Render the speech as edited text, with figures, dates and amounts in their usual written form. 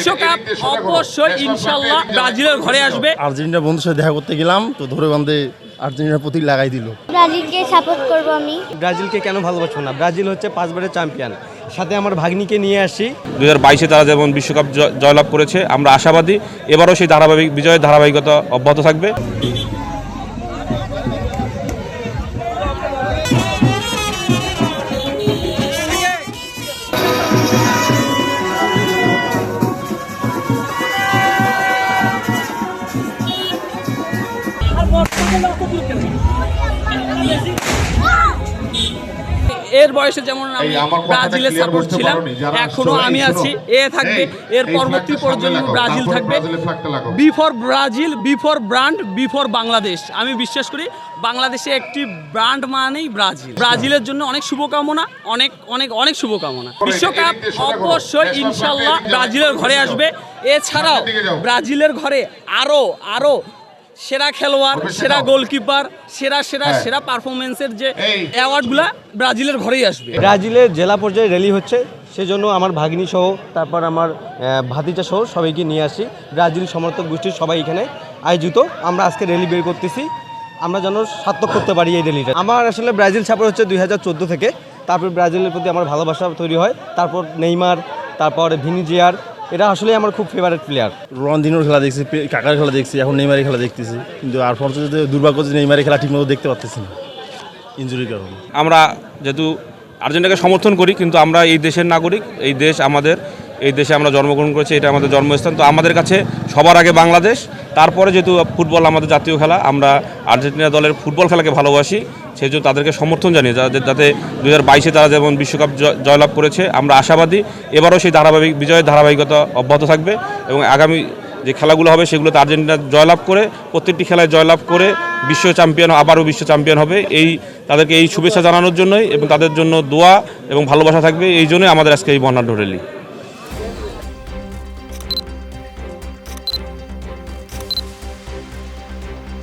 বিশ্বকাপ অবশ্যই ইনশাল্লাহ ব্রাজিলের ঘরে আসবে। আর্জেন্টিনা বন্ধুর সাথে দেখা করতে গেলাম, তো ধরে বান্ধে আর্জেন্টিনার প্রতীক লাগাই দিল। ব্রাজিলকে সাপোর্ট করব আমি। ব্রাজিলকে কেন ভালোবাসবো না? ব্রাজিল হচ্ছে 5 বারের চ্যাম্পিয়ন, সাথে আমার ভাগ্নিকে নিয়ে আসি। 2022-এ তারা যেমন বিশ্বকাপ জয়লাভ করেছে, আমরা আশাবাদী এবারও সেই বিজয়ের ধারাবাহিকতা অব্যাহত থাকবে। এর বয়সে যেমন আমি ব্রাজিলের সাপোর্ট ছিলাম, এখনো আমি আছি, এ থাকবে, এর পরবর্তী প্রজন্ম ব্রাজিল থাকবে। Before Brazil, before brand, before Bangladesh. আমি বিশ্বাস করি বাংলাদেশে একটি ব্র্যান্ড মানেই ব্রাজিল। ব্রাজিলের জন্য অনেক শুভকামনা, অনেক অনেক অনেক শুভকামনা। বিশ্বকাপ অবশ্যই ইনশাল্লাহ ব্রাজিলের ঘরে আসবে। এছাড়াও ব্রাজিলের ঘরে আরো সেরা খেলোয়াড়, সেরা গোলকিপার, সেরা পারফরমেন্সের যে অ্যাওয়ার্ডগুলা ব্রাজিলের ঘরেই আসবে। ব্রাজিলের জেলা পর্যায়ে র্যালি হচ্ছে, সেজন্য আমার ভাগ্নি সহ, তারপর আমার ভাতিজা সহ সবাইকে নিয়ে আসি। ব্রাজিল সমর্থক গোষ্ঠীর সবাই এখানে আয়োজিত। আমরা আজকে র্যালি বের করতেছি, আমরা যেন সার্থক করতে পারি এই র্যালিটা। আমার আসলে ব্রাজিল সাপোর্ট হচ্ছে 2014 থেকে। তারপর ব্রাজিলের প্রতি আমার ভালোবাসা তৈরি হয়। তারপর নেইমার, তারপর ভিনিজিয়ার, এটা আসলে আমার খুব ফেভারিট প্লেয়ার। রোনালদিনোর খেলা দেখছি, কাকার খেলা দেখছি, এখন নেইমারের খেলা দেখতেছি, কিন্তু আর পর্যন্ত দুর্ভাগ্য যে নেইমারের খেলা ঠিকমতো দেখতে পাচ্ছি না ইনজুরির কারণে। আমরা যেহেতু আর্জেন্টিনাকে সমর্থন করি, কিন্তু আমরা এই দেশের নাগরিক, এই দেশ আমাদের, এই দেশে আমরা জন্মগ্রহণ করেছি, এটা আমাদের জন্মস্থান। তো আমাদের কাছে সবার আগে বাংলাদেশ, তারপরে যেহেতু ফুটবল আমাদের জাতীয় খেলা, আমরা আর্জেন্টিনা দলের ফুটবল খেলাকে ভালোবাসি, সেই জন্য তাদেরকে সমর্থন জানিয়ে যাতে 2022-এ তারা যেমন বিশ্বকাপ জয়লাভ করেছে, আমরা আশাবাদী এবারও সেই বিজয়ের ধারাবাহিকতা অব্যাহত থাকবে এবং আগামী যে খেলাগুলো হবে সেগুলোতে আর্জেন্টিনা জয়লাভ করে, প্রত্যেকটি খেলায় জয়লাভ করে আবারও বিশ্ব চ্যাম্পিয়ন হবে। তাদেরকে এই শুভেচ্ছা জানানোর জন্যই এবং তাদের জন্য দোয়া এবং ভালোবাসা থাকবে, এই জন্যই আমাদের আজকে এই বর্ণাঢ্য র্যালি।